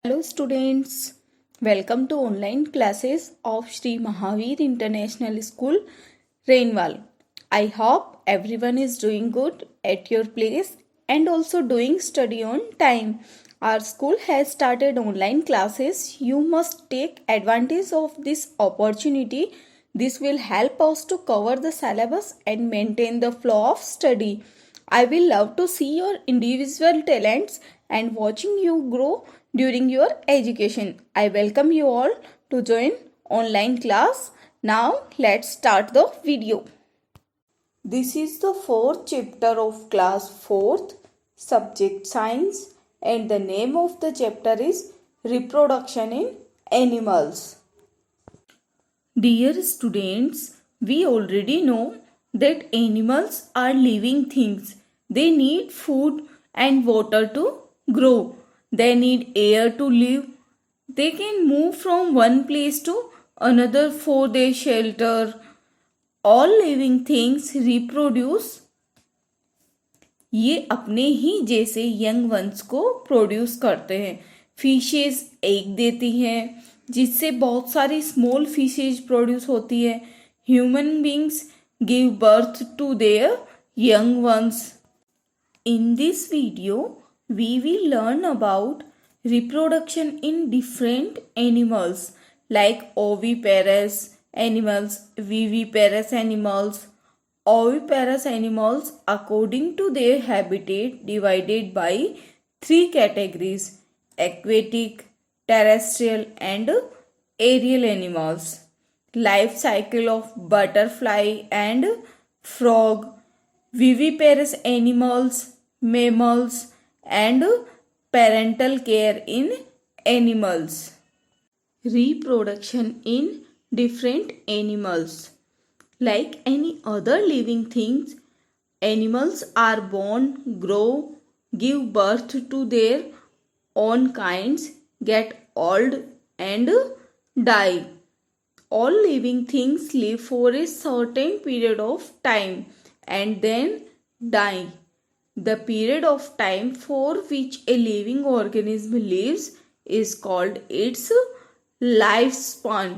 Hello students, welcome to online classes of Sri Mahavir International School, Rainwal. I hope everyone is doing good at your place and also doing study on time. Our school has started online classes. You must take advantage of this opportunity. This will help us to cover the syllabus and maintain the flow of study. I will love to see your individual talents and watching you grow during your education. I welcome you all to join online class. Now let's start the video. This is the fourth chapter of class 4th subject science and the name of the chapter is reproduction in animals. Dear students, we already know that animals are living things. They need food and water to grow. They need air to live. They can move from one place to another for their shelter. All living things reproduce. ये अपने ही जैसे young ones को produce करते हैं. Fishes egg देती हैं जिससे बहुत सारी स्मॉल फिशेज प्रोड्यूस होती है. Human beings give birth to their young ones. In this video, we will learn about reproduction in different animals like oviparous animals, viviparous animals. Oviparous animals, according to their habitat, divided by three categories: aquatic, terrestrial, and aerial animals. Life cycle of butterfly and frog. Viviparous animals, mammals, and parental care in animals. Reproduction in different animals. Like any other living things, animals are born, grow, give birth to their own kinds, get old, and die. All living things live for a certain period of time and then die. The period of time for which a living organism lives is called its lifespan.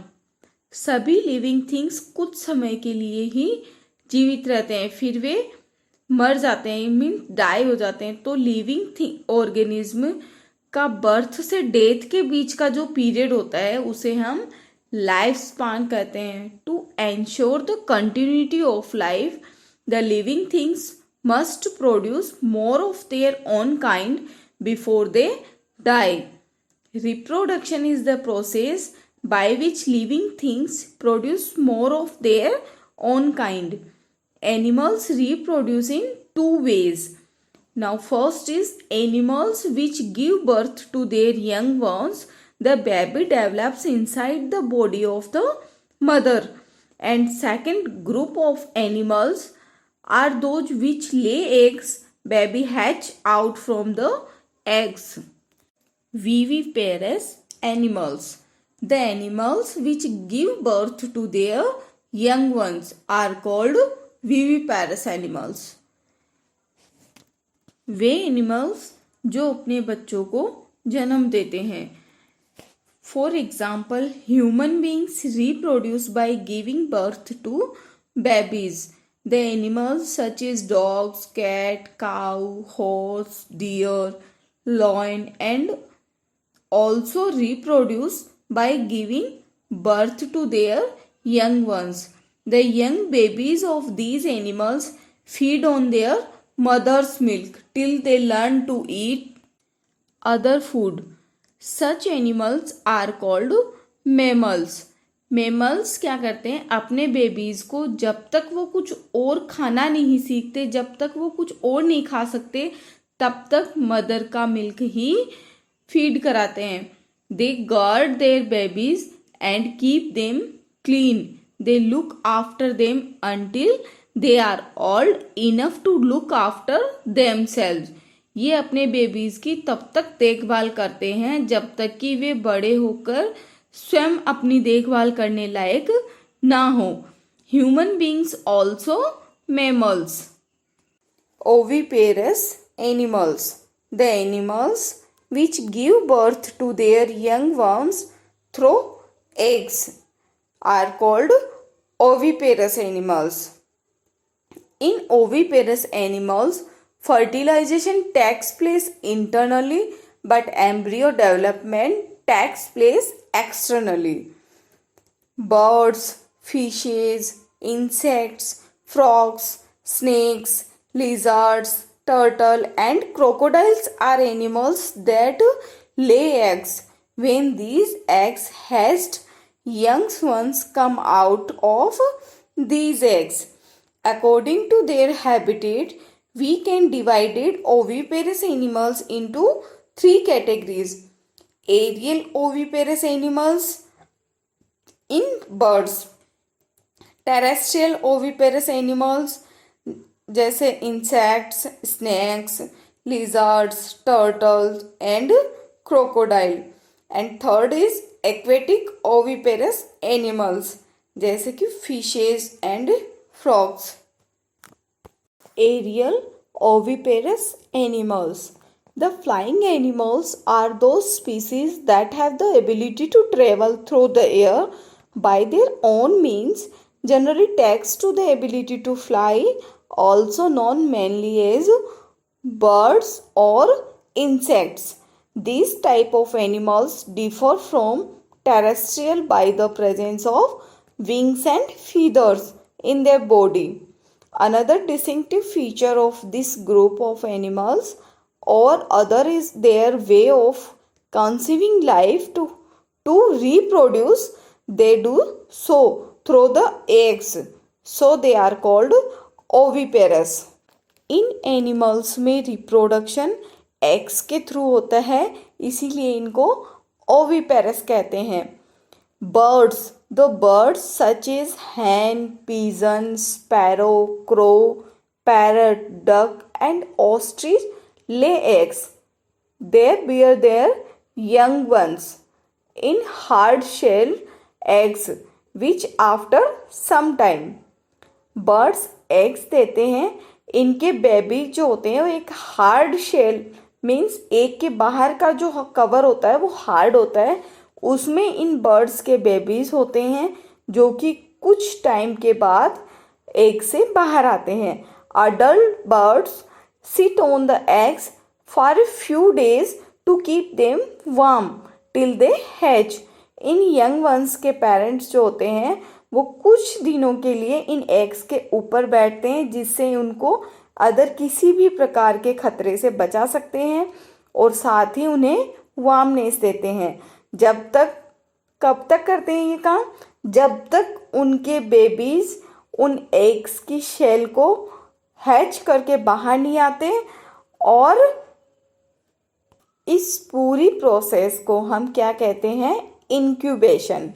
सभी living things कुछ समय के लिए ही जीवित रहते हैं, फिर वे मर जाते हैं, मीन डाई हो जाते हैं. तो लिविंग ऑर्गेनिज्म का बर्थ से डेथ के बीच का जो पीरियड होता है उसे हम लाइफ स्पान कहते हैं. To ensure the continuity of life, the living things must produce more of their own kind before they die. Reproduction is the process by which living things produce more of their own kind. Animals reproduce in two ways. Now first is animals which give birth to their young ones. The baby develops inside the body of the mother. And second group of animals are those which lay eggs. Baby hatch out from the eggs. Viviparous animals. The animals which give birth to their young ones are called viviparous animals. Way animals जो अपने बच्चों को जन्म देते हैं. For example, human beings reproduce by giving birth to babies. The animals such as dogs, cat, cow, horse, deer, lion and also reproduce by giving birth to their young ones. The young babies of these animals feed on their mother's milk till they learn to eat other food. Such animals are called mammals. Mammals क्या करते हैं, अपने babies को जब तक वो कुछ और खाना नहीं सीखते, जब तक वो कुछ और नहीं खा सकते, तब तक मदर का मिल्क ही फीड कराते हैं. They guard their babies and keep them clean. They look after them until they are old enough to look after themselves. ये अपने बेबीज की तब तक देखभाल करते हैं जब तक कि वे बड़े होकर स्वयं अपनी देखभाल करने लायक ना हो. Human beings also mammals. Oviparous animals. The animals which give birth to their young ones through eggs are called oviparous animals. In oviparous animals, fertilization takes place internally, but embryo development takes place externally. Birds, fishes, insects, frogs, snakes, lizards, turtle and crocodiles are animals that lay eggs. When these eggs hatch, young ones come out of these eggs. According to their habitat, we can divide oviparous animals into three categories. Aerial oviparous animals in birds, terrestrial oviparous animals जैसे insects, snakes, lizards, turtles and crocodile, and third is aquatic oviparous animals जैसे कि fishes and frogs. Aerial oviparous animals. The flying animals are those species that have the ability to travel through the air by their own means, generally tags to the ability to fly, also known mainly as birds or insects. These type of animals differ from terrestrial by the presence of wings and feathers in their body. Another distinctive feature of this group of animals or other is their way of conceiving life to reproduce. They do so through the eggs, so they are called oviparous. In animals में reproduction eggs के through होता है, इसीलिए इनको oviparous कहते हैं. Birds. The birds such as hen, pigeon, sparrow, crow, parrot, duck and ostrich lay eggs. They bear their young ones in hard-shell eggs which after some time. Birds eggs देते हैं. इनके baby जो होते हैं वो एक हार्ड शेल मीन्स एग के बाहर का जो कवर होता है वो हार्ड होता है, उसमें इन बर्ड्स के बेबीज होते हैं जो कि कुछ टाइम के बाद एग से बाहर आते हैं. Adult birds sit on the eggs for a few days to keep them warm till they hatch. इन यंग वंस के पेरेंट्स जो होते हैं वो कुछ दिनों के लिए इन एग्स के ऊपर बैठते हैं, जिससे उनको अदर किसी भी प्रकार के खतरे से बचा सकते हैं और साथ ही उन्हें वार्मनेस देते हैं. कब तक करते हैं ये काम? जब तक उनके बेबीज उन एग्स की शेल को हैच करके बाहर नहीं आते. और इस पूरी प्रोसेस को हम क्या कहते हैं? Incubation.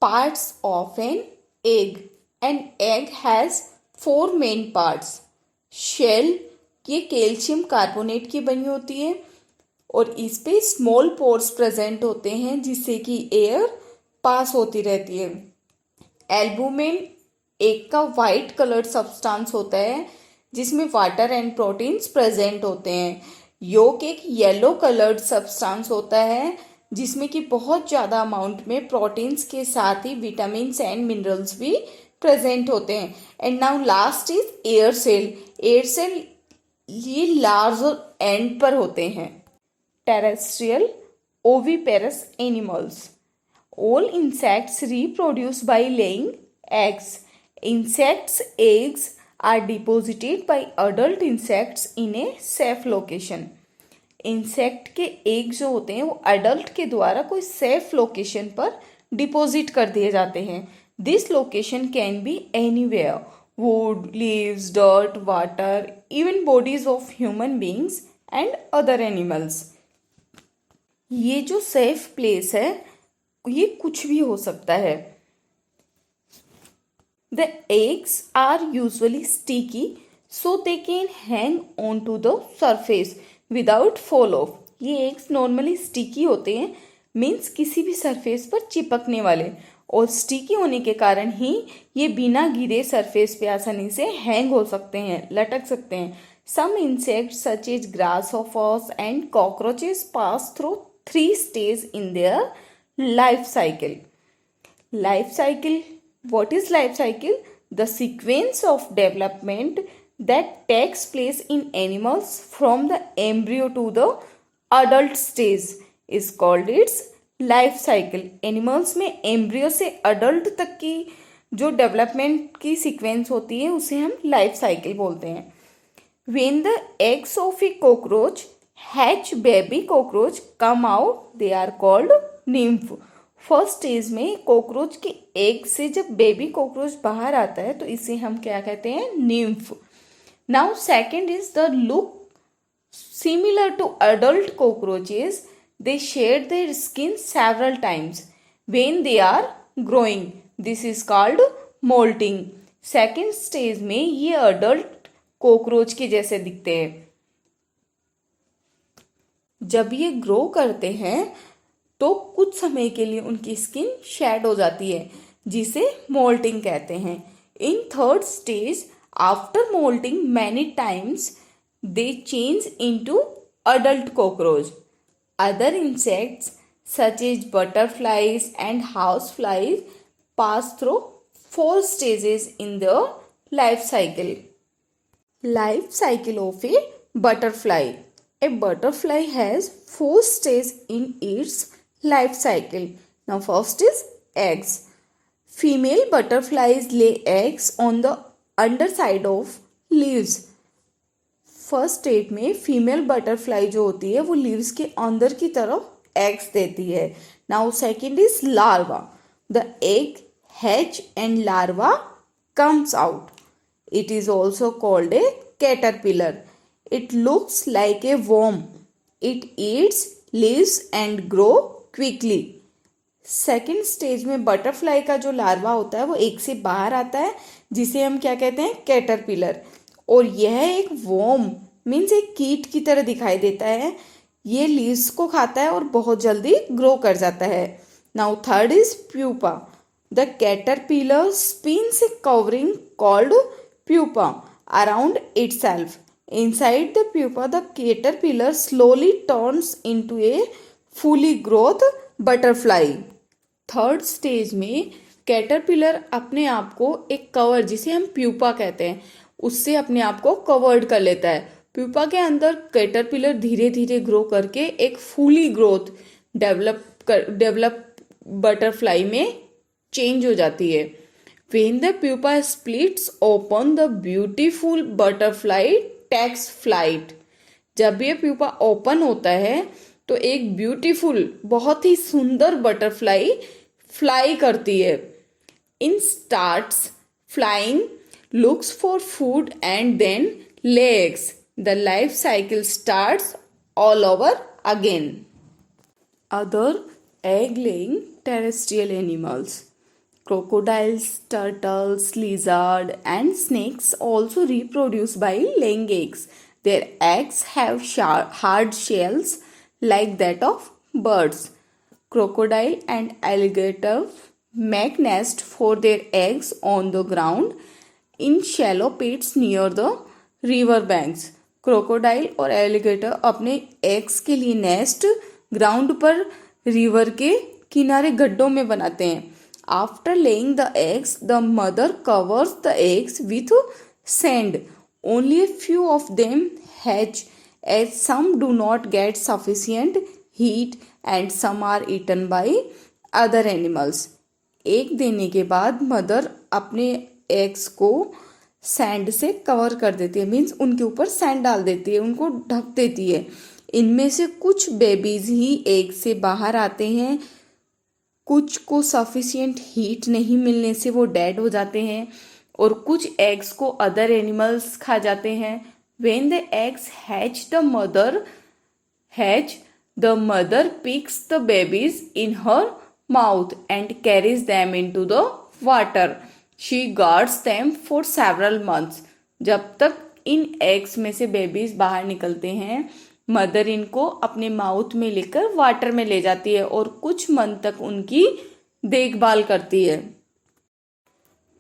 Parts of an egg. An egg has 4 main parts. Shell ये कैल्शियम कार्बोनेट की बनी होती है और इस पे स्मॉल पोर्स प्रेजेंट होते हैं जिससे कि एयर पास होती रहती है. एल्बुमेन एग का वाइट कलर्ड सब्सटेंस होता है जिसमें वाटर एंड प्रोटीन्स प्रेजेंट होते हैं. योक एक येलो कलर्ड सब्सटेंस होता है जिसमें कि बहुत ज़्यादा अमाउंट में प्रोटीन्स के साथ ही विटामिन्स एंड मिनरल्स भी प्रेजेंट होते हैं. And now last is air cell. Air cell ये लार्ज एंड पर होते हैं. Terrestrial oviparous animals. All insects reproduce by laying eggs. Insects' eggs are deposited by adult insects in a safe location. Insect के egg जो होते हैं वो adult के द्वारा कोई सेफ लोकेशन पर डिपॉजिट कर दिए जाते हैं. This location can be anywhere. Would, leaves, dirt, water, even bodies of human beings and other animals. ये जो सेफ प्लेस है ये कुछ भी हो सकता है. The eggs are usually sticky so they can hang on to the surface without fall off. ये एग्स नॉर्मली स्टिकी होते हैं मीन्स किसी भी सरफेस पर चिपकने वाले, और स्टिकी होने के कारण ही ये बिना गिरे सरफेस पे आसानी से हैंग हो सकते हैं, लटक सकते हैं. Some insects such as grasshoppers and cockroaches pass through 3 stages in their life cycle. Life cycle. What is life cycle? The sequence of development that takes place in animals from the embryo to the adult stage is called its life cycle. Animals में embryo से adult तक की जो development की sequence होती है उसे हम लाइफ साइकिल बोलते हैं. When the eggs of a cockroach hatch, baby cockroach come out, they are called nymph. First stage में कॉकरोच के एग से जब बेबी कॉकरोच बाहर आता है तो इसे हम क्या कहते हैं? Nymph. Now second is the look similar to adult cockroaches. They shed their skin several times when they are growing. This is called molting. Second stage में ये अडल्ट कॉकरोच के जैसे दिखते हैं. जब ये ग्रो करते हैं तो कुछ समय के लिए उनकी स्किन शेड हो जाती है जिसे मोल्टिंग कहते हैं. In third stage after molting many times they change into adult cockroach. Other insects such as butterflies and houseflies pass through 4 stages in their life cycle. Life cycle of a butterfly. A butterfly has 4 stages in its life cycle. Now first is eggs. Female butterflies lay eggs on the underside of leaves. First stage में female butterfly जो होती है वो leaves के अंदर की तरफ eggs देती है. Now second is larva. The egg hatch and larva comes out. It is also called a caterpillar. It looks like a worm. It eats leaves and grow quickly. Second stage में butterfly का जो larva होता है वो egg से बाहर आता है जिसे हम क्या कहते हैं? कैटरपिलर. और यह एक वर्म मीन्स एक कीट की तरह दिखाई देता है. ये लीव्स को खाता है और बहुत जल्दी ग्रो कर जाता है. Now third is pupa. The caterpillar spins a covering called pupa around itself. Inside the pupa the caterpillar slowly turns into a fully growth butterfly. Third stage में कैटरपिलर अपने आप को एक कवर जिसे हम प्यूपा कहते हैं उससे अपने आप को कवर्ड कर लेता है. प्यूपा के अंदर कैटरपिलर धीरे धीरे ग्रो करके एक फुली ग्रोथ डेवलप बटरफ्लाई में चेंज हो जाती है. When the pupa splits open, the beautiful butterfly takes flight. जब ये प्यूपा ओपन होता है तो एक ब्यूटीफुल बहुत ही सुंदर बटरफ्लाई फ्लाई करती है. In starts flying, looks for food and then lays. The life cycle starts all over again. Other egg-laying terrestrial animals. Crocodiles, turtles, lizards, and snakes also reproduce by laying eggs. Their eggs have hard shells like that of birds. Crocodile and alligator make nest for their eggs on the ground in shallow pits near the river banks. Crocodile और alligator अपने eggs के लिए nest ground पर river के किनारे गड्ढों में बनाते हैं. After laying the eggs the mother covers the eggs with sand. Only a few of them hatch as some do not get sufficient heat and some are eaten by other animals. Egg देने के बाद mother अपने eggs को sand से cover कर देती है means उनके ऊपर सैंड डाल देती है, उनको ढक देती है. इनमें से कुछ बेबीज ही एग से बाहर आते हैं, कुछ को सफिशिएंट हीट नहीं मिलने से वो डेड हो जाते हैं और कुछ एग्स को अदर एनिमल्स खा जाते हैं. When the eggs hatch the mother picks the babies in her mouth and carries them into the water. She guards them for several months. जब तक इन एग्स में से बेबीज बाहर निकलते हैं मदर इनको अपने माउथ में लेकर वाटर में ले जाती है और कुछ मंथ तक उनकी देखभाल करती है.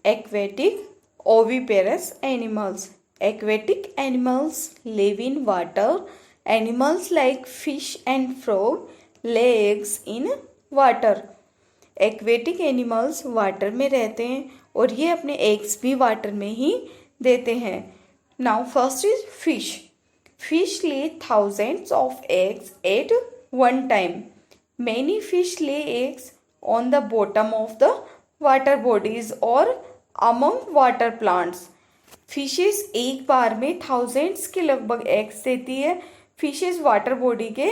Aquatic oviparous animals. Aquatic animals live in water. Animals like fish and frog lay eggs in water. Aquatic animals water में रहते हैं और ये अपने एग्स भी वाटर में ही देते हैं. Now first is fish. Fish ले thousands of eggs at one time. Many fish lay eggs on the bottom of the water bodies or among water plants. Fishes एक बार में थाउजेंड्स के लगभग एग्स देती है. फिशेस वाटर बॉडी के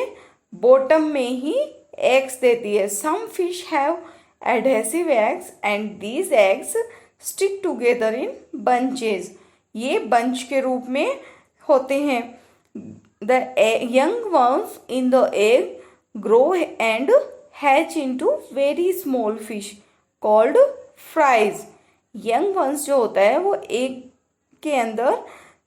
bottom में ही एग्स देती है. Some fish have adhesive eggs and these eggs stick together in bunches. ये बंच के रूप में होते हैं. The young worms in the egg grow and hatch into very small fish called fries. Young ones जो होता है वो एग के अंदर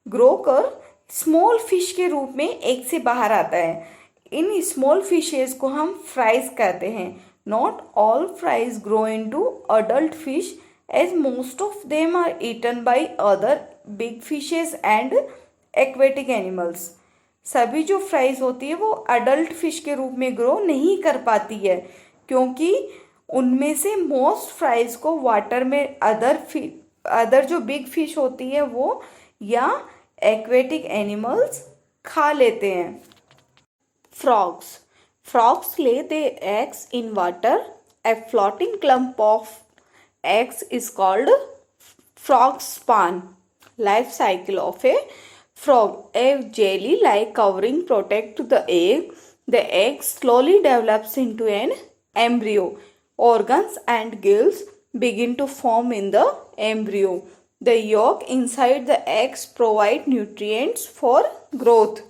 ग्रो कर स्मॉल फिश के रूप में एग से बाहर आता है. इन स्मॉल फिशेस को हम फ्राइज कहते हैं. Not all fries grow into adult fish as most of them are eaten by other big fishes and aquatic animals. सभी जो फ्राइज होती है वो अडल्ट फिश के रूप में ग्रो नहीं कर पाती है क्योंकि उनमें से मोस्ट फ्राइज को वाटर में अदर जो बिग फिश होती है वो या एक्वेटिक एनिमल्स खा लेते हैं. Frogs. Frogs lay their eggs in water. A floating clump of eggs is called frog spawn. Life cycle of a frog. A jelly-like covering protects the egg. The egg slowly develops into an embryo. Organs and gills begin to form in the embryo. The yolk inside the eggs provide nutrients for growth.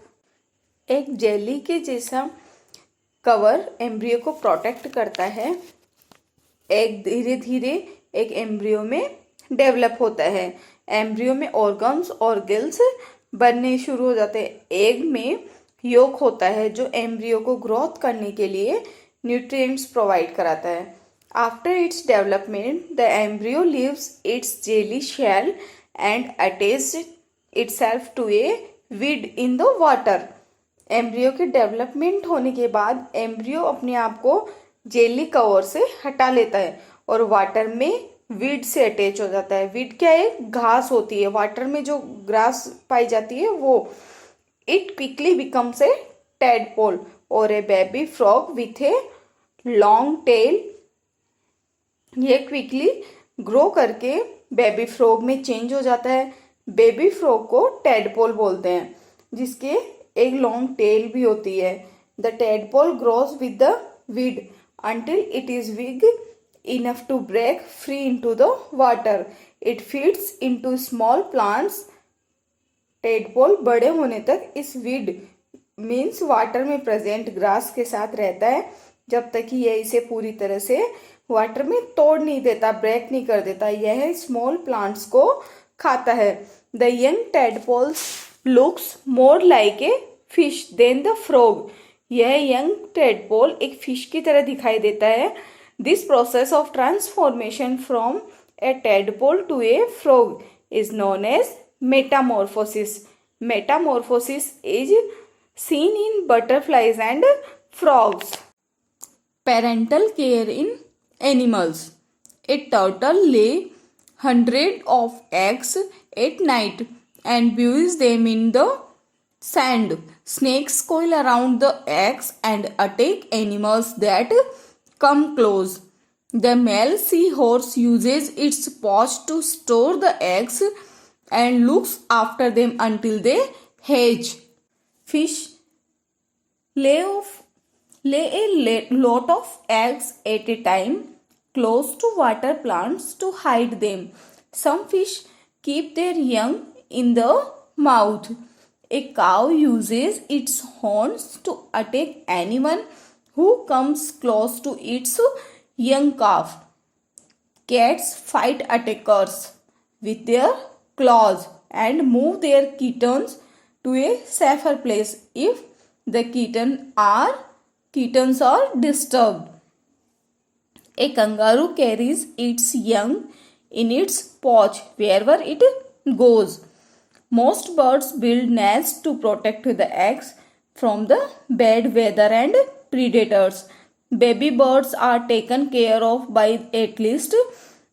एक jelly के जैसा cover embryo को protect करता है. Egg धीरे धीरे एक embryo में डेवलप होता है. एम्ब्रियो में ऑर्गन्स और गिल्स बनने शुरू हो जाते हैं. एग में योक होता है जो एम्ब्रियो को ग्रोथ करने के लिए न्यूट्रिएंट्स प्रोवाइड कराता है. After its development the embryo leaves its jelly shell and attach itself to a weed in the water. Embryo के डेवलपमेंट होने के बाद एम्ब्रियो अपने आप को जेली कवर से हटा लेता है और वाटर में वीड से अटैच हो जाता है. वीड क्या है? घास होती है. वाटर में जो ग्रास पाई जाती है वो. It quickly becomes a tadpole और a baby frog with a long tail. ये क्विकली ग्रो करके बेबी फ्रॉग में चेंज हो जाता है. बेबी फ्रॉग को टैडपोल बोलते हैं जिसके एक लॉन्ग टेल भी होती है. The tadpole grows with the weed until it is big enough to break free into the water. It feeds into small plants. Tadpole बड़े होने तक इस वीड मीन्स वाटर में प्रेजेंट ग्रास के साथ रहता है जब तक कि यह इसे पूरी तरह से वाटर में तोड़ नहीं देता, ब्रेक नहीं कर देता. यह स्मॉल प्लांट्स को खाता है. The young tadpoles looks more like a fish than the frog. यह यंग टैडपोल एक फिश की तरह दिखाई देता है. This process of transformation from a tadpole to a frog is known as metamorphosis. Metamorphosis is seen in butterflies and frogs. Parental care in animals. A turtle lay 100 of eggs at night and buries them in the sand. Snakes coil around the eggs and attack animals that come close. The male seahorse uses its paws to store the eggs and looks after them until they hatch. Fish lay a lot of eggs at a time close to water plants to hide them. Some fish keep their young in the mouth. A cow uses its horns to attack anyone who comes close to its young calf. Cats fight attackers with their claws and move their kittens to a safer place if the kittens are disturbed. A kangaroo carries its young in its pouch wherever it goes. Most birds build nests to protect the eggs from the bad weather and predators. Baby birds are taken care of by at least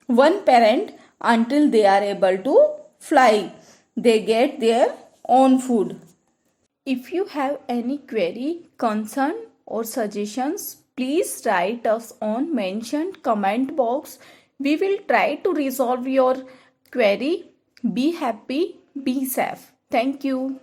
one parent until they are able to fly. They get their own food. If you have any query, concern or suggestions, please write us on mentioned comment box. We will try to resolve your query. Be happy, be safe. Thank you.